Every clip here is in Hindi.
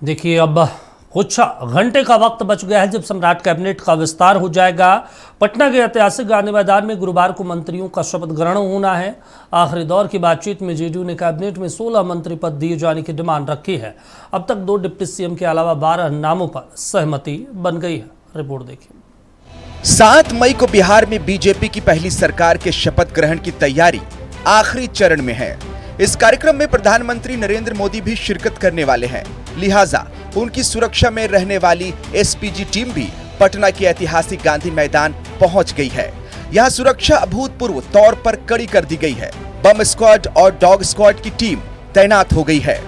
देखिए, अब कुछ घंटे का वक्त बच गया है जब सम्राट कैबिनेट का विस्तार हो जाएगा। पटना के ऐतिहासिक गांधी मैदान में गुरुवार को मंत्रियों का शपथ ग्रहण होना है। आखिरी दौर की बातचीत में जेडीयू ने कैबिनेट में 16 मंत्री पद दिए जाने की डिमांड रखी है। अब तक 2 डिप्टी सीएम के अलावा 12 नामों पर सहमति बन गई है। रिपोर्ट देखिए। 7 मई को बिहार में बीजेपी की पहली सरकार के शपथ ग्रहण की तैयारी आखिरी चरण में है। इस कार्यक्रम में प्रधानमंत्री नरेंद्र मोदी भी शिरकत करने वाले हैं, लिहाजा उनकी सुरक्षा में रहने वाली एसपीजी टीम भी पटना के ऐतिहासिक गांधी मैदान पहुंच गई है। यहां सुरक्षा अभूतपूर्व तौर पर कड़ी कर दी गई है। बम स्क्वाड और डॉग स्क्वाड की टीम तैनात हो गई है।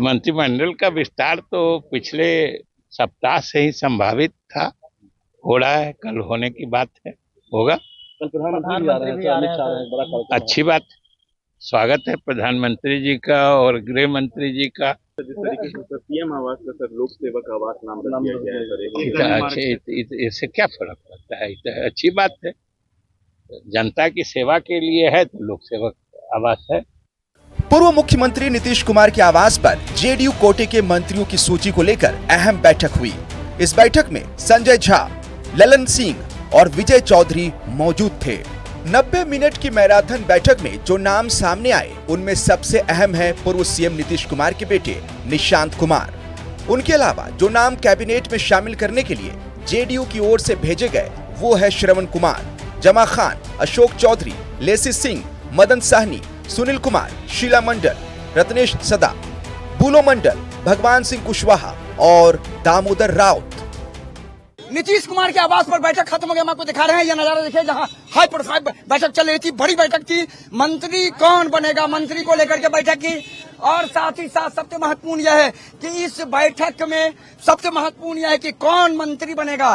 मंत्रिमंडल का विस्तार तो पिछले सप्ताह से ही संभावित था, हो रहा है, कल होने की बात है, होगा। अच्छी बात, स्वागत है प्रधानमंत्री जी का और गृह मंत्री जी का। जिस तरीके से पीएम आवास का सर लोक सेवक आवास नाम दिया गया है सर, इससे क्या फर्क पड़ता है? अच्छी बात है, जनता की सेवा के लिए है तो लोक सेवक आवास है। पूर्व मुख्यमंत्री नीतीश कुमार के आवास पर जेडीयू कोटे के मंत्रियों की सूची को लेकर अहम बैठक हुई। इस बैठक में संजय झा, ललन सिंह और विजय चौधरी मौजूद थे। 90 मिनट की मैराथन बैठक में जो नाम सामने आए उनमें सबसे अहम है पूर्व सीएम नीतीश कुमार के बेटे निशांत कुमार। उनके अलावा जो नाम कैबिनेट में शामिल करने के लिए जेडीयू की ओर से भेजे गए वो है श्रवण कुमार, जमा खान, अशोक चौधरी, लेसी सिंह, मदन साहनी, सुनील कुमार, शीला मंडल, रत्नेश सदा, बुलो मंडल, भगवान सिंह कुशवाहा और दामोदर राउत। नीतीश कुमार के आवास पर बैठक खत्म हो गया। हम आपको दिखा रहे हैं, यह नजारा देखिए जहां हाई प्रोफाइल बैठक चल रही थी, बड़ी बैठक थी। मंत्री कौन बनेगा, मंत्री को लेकर के बैठक की। और साथ ही साथ सबसे महत्वपूर्ण यह है कि इस बैठक में सबसे महत्वपूर्ण यह है कि कौन मंत्री बनेगा,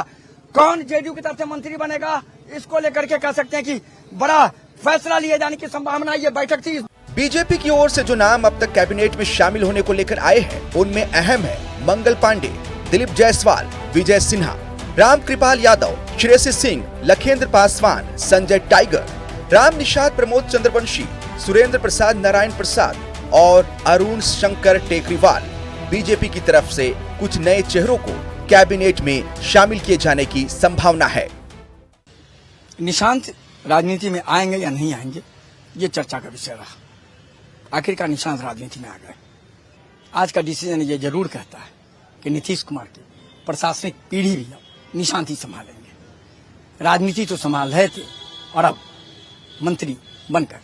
कौन जेडीयू की तरफ से मंत्री बनेगा, इसको लेकर के कह सकते हैं कि बड़ा फैसला लिए जाने की संभावना ये बैठक थी। बीजेपी की ओर से जो नाम अब तक कैबिनेट में शामिल होने को लेकर आए हैं उनमें अहम है मंगल पांडे, दिलीप जायसवाल, विजय सिन्हा, राम कृपाल यादव, श्रेयसी सिंह, लखेंद्र पासवान, संजय टाइगर, राम निषाद, प्रमोद चंद्रवंशी, सुरेंद्र प्रसाद, नारायण प्रसाद और अरुण शंकर टेकरीवाल। बीजेपी की तरफ से कुछ नए चेहरों को कैबिनेट में शामिल किए जाने की संभावना है। निशांत राजनीति में आएंगे या नहीं आएंगे, ये चर्चा का विषय रहा। आखिरकार निशांत राजनीति में आ गए। आज का डिसीजन ये जरूर कहता है कि नीतीश कुमार की प्रशासनिक पीढ़ी भी निशांत ही संभालेंगे। राजनीति तो संभाल रहे थे और अब मंत्री बनकर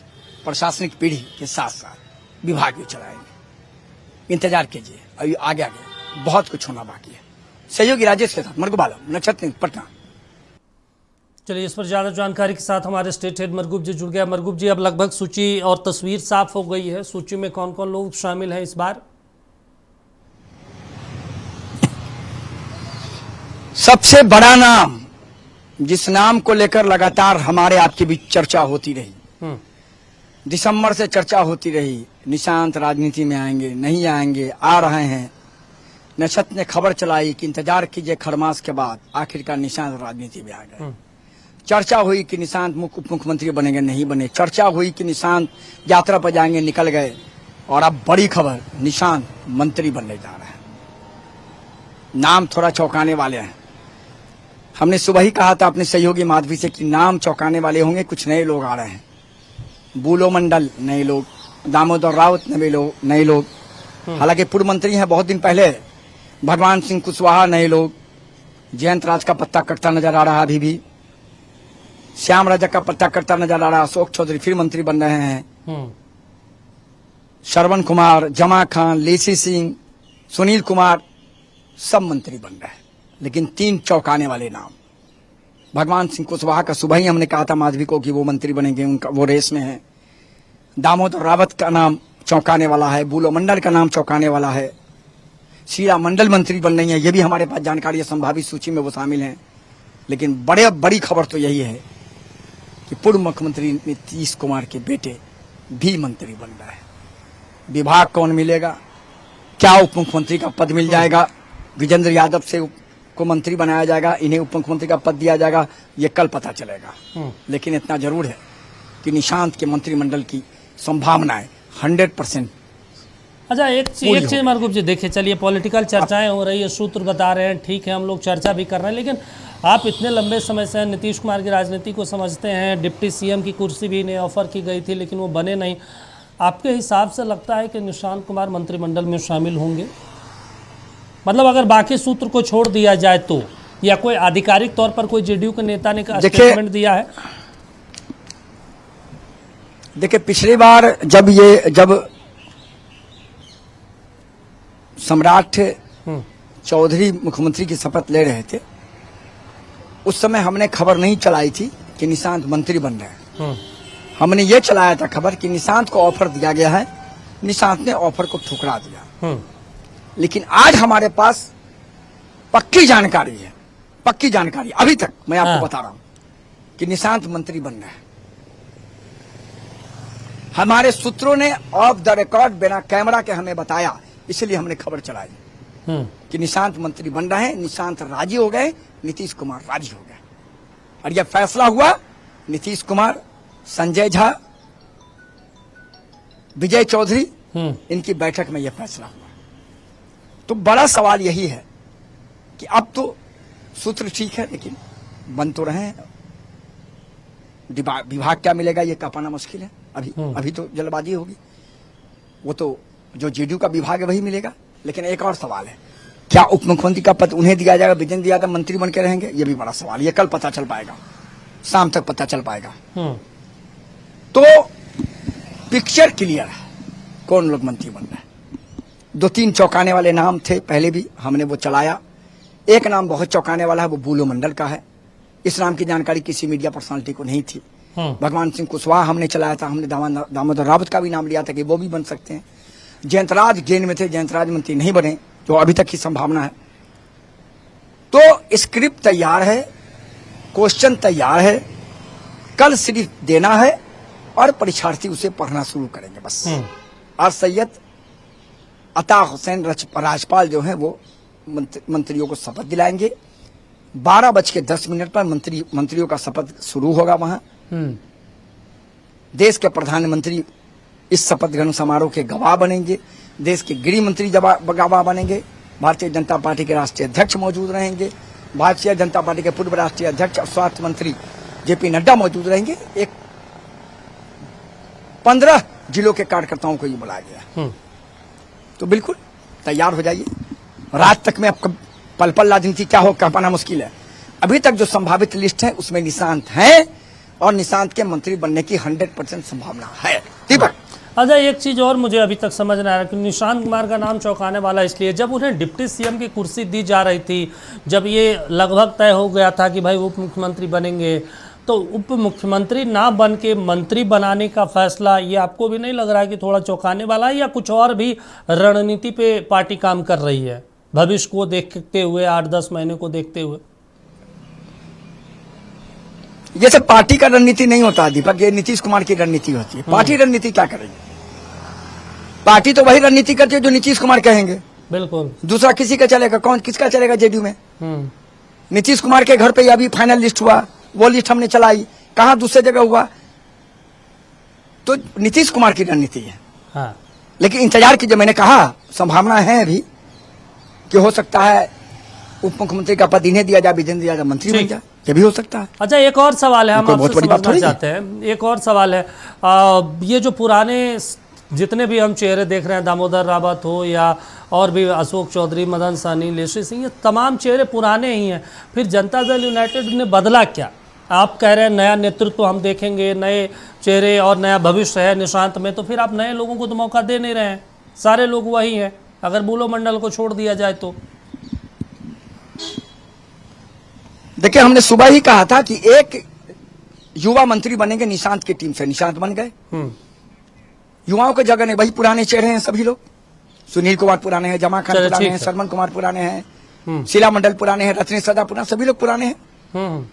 प्रशासनिक पीढ़ी के साथ साथ विभाग भी चलाएंगे। इंतजार कीजिए, अभी आगे बहुत कुछ होना बाकी है। सहयोगी राजेश के साथ मरगू बालम, नक्षत्र न्यूज़, पटना। चलिए, इस पर ज्यादा जानकारी के साथ हमारे स्टेट हेड मरगूब जी जुड़ गया। मरगूब जी, अब लगभग सूची और तस्वीर साफ हो गई है। सूची में कौन कौन लोग शामिल हैं इस बार? सबसे बड़ा नाम, जिस नाम को लेकर लगातार हमारे आपके बीच चर्चा होती रही, दिसंबर से चर्चा होती रही, निशांत राजनीति में आएंगे नहीं आएंगे, आ रहे हैं। नक्षत्र ने खबर चलाई कि इंतजार कीजिए, खरमास के बाद आखिरकार निशांत राजनीति में आ गए। चर्चा हुई कि निशांत उप मुख्यमंत्री बनेंगे, नहीं बने। चर्चा हुई कि निशांत यात्रा पर जाएंगे, निकल गए। और अब बड़ी खबर, निशांत मंत्री बनने जा रहे हैं। नाम थोड़ा चौंकाने वाले हैं। हमने सुबह ही कहा था अपने सहयोगी माधवी से कि नाम चौंकाने वाले होंगे। कुछ नए लोग आ रहे हैं। बुलो मंडल नए लोग, दामोदर राउत नए लोग, हालांकि पूर्व मंत्री हैं बहुत दिन पहले। भगवान सिंह कुशवाहा नए लोग। जयंत राज का पत्ता कटता नजर आ रहा, अभी भी श्याम राजा का पत्ता कटता नजर आ रहा। अशोक चौधरी फिर मंत्री बन रहे हैं। श्रवण कुमार, जमा खान, लेसी सिंह, सुनील कुमार, सब मंत्री बन रहे हैं। लेकिन 3 चौंकाने वाले नाम। भगवान सिंह कुशवाहा का सुबह ही हमने कहा था माधवी को कि वो मंत्री बनेंगे, उनका वो रेस में है। दामोदर रावत का नाम चौंकाने वाला है। बुलो मंडल का नाम चौंकाने वाला है। शीला मंडल मंत्री बन रही है, ये भी हमारे पास जानकारी है, संभावित सूची में वो शामिल हैं। लेकिन बड़ी खबर तो यही है कि पूर्व मुख्यमंत्री नीतीश कुमार के बेटे भी मंत्री बन रहे हैं। विभाग कौन मिलेगा, क्या उप मुख्यमंत्री का पद मिल जाएगा, विजेंद्र यादव से को मंत्री बनाया जाएगा, इन्हें उप मुख्यमंत्री का पद दिया जाएगा, ये कल पता चलेगा। लेकिन इतना जरूर है कि निशांत के मंत्रिमंडल की संभावनाएं 100% अच्छा, एक चीज मरगूब जी, देखिए चलिए पॉलिटिकल चर्चाएं हो रही है, सूत्र बता रहे हैं, ठीक है, हम लोग चर्चा भी कर रहे हैं, लेकिन आप इतने लंबे समय से नीतीश कुमार की राजनीति को समझते हैं। डिप्टी सीएम की कुर्सी भी इन्हें ऑफर की गई थी लेकिन वो बने नहीं। आपके हिसाब से लगता है कि निशांत कुमार मंत्रिमंडल में शामिल होंगे? मतलब अगर बाकी सूत्र को छोड़ दिया जाए तो, या कोई आधिकारिक तौर पर कोई जेडीयू के नेता ने स्टेटमेंट दिया है? देखिए, पिछली बार जब सम्राट चौधरी मुख्यमंत्री की शपथ ले रहे थे, उस समय हमने खबर नहीं चलाई थी कि निशांत मंत्री बन रहे हैं। हमने ये चलाया था खबर कि निशांत को ऑफर दिया गया है, निशांत ने ऑफर को ठुकरा दिया। लेकिन आज हमारे पास पक्की जानकारी है, पक्की जानकारी अभी तक मैं आपको बता रहा हूं कि निशांत मंत्री बन रहे हैं। हमारे सूत्रों ने ऑफ द रिकॉर्ड बिना कैमरा के हमें बताया, इसलिए हमने खबर चलाई कि निशांत मंत्री बन रहे हैं। निशांत राजी हो गए, नीतीश कुमार राजी हो गए, और यह फैसला हुआ नीतीश कुमार, संजय झा, विजय चौधरी, इनकी बैठक में यह फैसला हुआ। तो बड़ा सवाल यही है कि अब तो सूत्र ठीक है, लेकिन बन तो रहे हैं। विभाग क्या मिलेगा ये कह पाना मुश्किल है। अभी तो जल्दबाजी होगी, वो तो जो जेडीयू का विभाग है वही मिलेगा। लेकिन एक और सवाल है, क्या उप मुख्यमंत्री का पद उन्हें दिया जाएगा, विजेंद्र यादव मंत्री बन के रहेंगे? ये भी बड़ा सवाल, ये कल पता चल पाएगा, शाम तक पता चल पाएगा। तो पिक्चर क्लियर है कौन लोग मंत्री बन रहे हैं। 2-3 चौंकाने वाले नाम थे, पहले भी हमने वो चलाया। एक नाम बहुत चौंकाने वाला है, वो बुलो मंडल का है। इस नाम की जानकारी किसी मीडिया पर्सनालिटी को नहीं थी। भगवान सिंह कुशवाहा हमने चलाया था, हमने दामोदर रावत का भी नाम लिया था कि वो भी बन सकते हैं। जयंतराज गेंद में थे, जयंतराज मंत्री नहीं बने, जो अभी तक की संभावना है। तो स्क्रिप्ट तैयार है, क्वेश्चन तैयार है, कल सिर्फ देना है और परीक्षार्थी उसे पढ़ना शुरू करेंगे बस। और सैयद अता हुसैन राजपाल जो है वो मंत्रियों को शपथ दिलाएंगे। 12:10 पर मंत्रियों का शपथ शुरू होगा वहां। देश के प्रधानमंत्री इस शपथ ग्रहण समारोह के गवाह बनेंगे, देश के गृह मंत्री गवाह बनेंगे, भारतीय जनता पार्टी के राष्ट्रीय अध्यक्ष मौजूद रहेंगे, भारतीय जनता पार्टी के पूर्व राष्ट्रीय अध्यक्ष और स्वास्थ्य मंत्री जेपी नड्डा मौजूद रहेंगे। 15 जिलों के कार्यकर्ताओं को ये बुलाया गया। तो बिल्कुल तैयार हो जाइए। रात तक में अब पल पल राजनीति क्या हो कह पाना मुश्किल है। अभी तक जो संभावित लिस्ट है उसमें निशांत है, और निशांत के मंत्री बनने की 100% संभावना है। दीपक, अच्छा, एक चीज और मुझे अभी तक समझ नहीं आ रहा कि निशांत कुमार का नाम चौंकाने वाला इसलिए, जब उन्हें डिप्टी सीएम की कुर्सी दी जा रही थी, जब ये लगभग तय हो गया था कि भाई उप मुख्यमंत्री बनेंगे, तो उप मुख्यमंत्री ना बन के मंत्री बनाने का फैसला, ये आपको भी नहीं लग रहा है कि थोड़ा चौंकाने वाला है, या कुछ और भी रणनीति पे पार्टी काम कर रही है, भविष्य को देखते हुए, 8-10 महीने को देखते हुए? ये सब पार्टी का रणनीति नहीं होता दीपक, ये नीतीश कुमार की रणनीति होती है। पार्टी रणनीति क्या करेगी? पार्टी तो वही रणनीति करती है जो नीतीश कुमार कहेंगे। बिल्कुल, दूसरा किसी का चलेगा? कौन किसका चलेगा जेडीयू में? नीतीश कुमार के घर पे अभी फाइनल लिस्ट हुआ, वो लिस्ट हमने चलाई, कहां दूसरे जगह हुआ। तो नीतीश कुमार की रणनीति है। हाँ। लेकिन इंतजार की, जो मैंने कहा संभावना है अभी कि हो सकता है उप मुख्यमंत्री का पद इन्हें दिया जाए, विजेंद्र यादव मंत्री बन जाए, ये भी हो सकता है। अच्छा, एक और सवाल है, हम आपसे समझना चाहते हैं, एक और सवाल है, ये जो पुराने जितने भी हम चेहरे देख रहे हैं, दामोदर रावत हो या और भी अशोक चौधरी, मदन सहनी, लेशी सिंह, ये तमाम चेहरे पुराने ही हैं। फिर जनता दल यूनाइटेड ने बदला क्या? आप कह रहे हैं नया नेतृत्व हम देखेंगे, नए चेहरे और नया भविष्य है निशांत में, तो फिर आप नए लोगों को तो मौका दे नहीं रहे हैं, सारे लोग वही हैं अगर बुलो मंडल को छोड़ दिया जाए तो। देखिए, हमने सुबह ही कहा था कि एक युवा मंत्री बनेंगे निशांत की टीम से, निशांत बन गए। युवाओं के जगह नहीं, वही पुराने चेहरे हैं सभी लोग। सुनील कुमार पुराने हैं, जमा खान पुराने हैं, सरमन कुमार पुराने हैं, शीला मंडल पुराने हैं, रत्नेश सदा पुराने, सभी लोग पुराने हैं।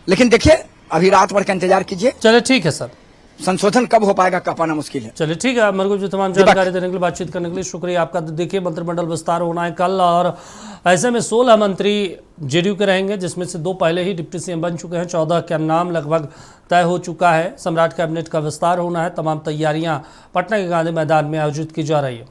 लेकिन देखिए, अभी रात भर का इंतजार कीजिए। चलिए ठीक है सर, संशोधन कब हो पाएगा कह पाना मुश्किल है। चलिए ठीक है, मरगूब जी तमाम जानकारी देने के लिए, बातचीत करने के लिए शुक्रिया आपका। देखिए, मंत्रिमंडल विस्तार होना है कल, और ऐसे में 16 मंत्री जेडीयू के रहेंगे, जिसमें से 2 पहले ही डिप्टी सीएम बन चुके हैं। 14 का नाम लगभग तय हो चुका है। सम्राट कैबिनेट का विस्तार होना है। तमाम तैयारियां पटना के गांधी मैदान में आयोजित की जा रही है।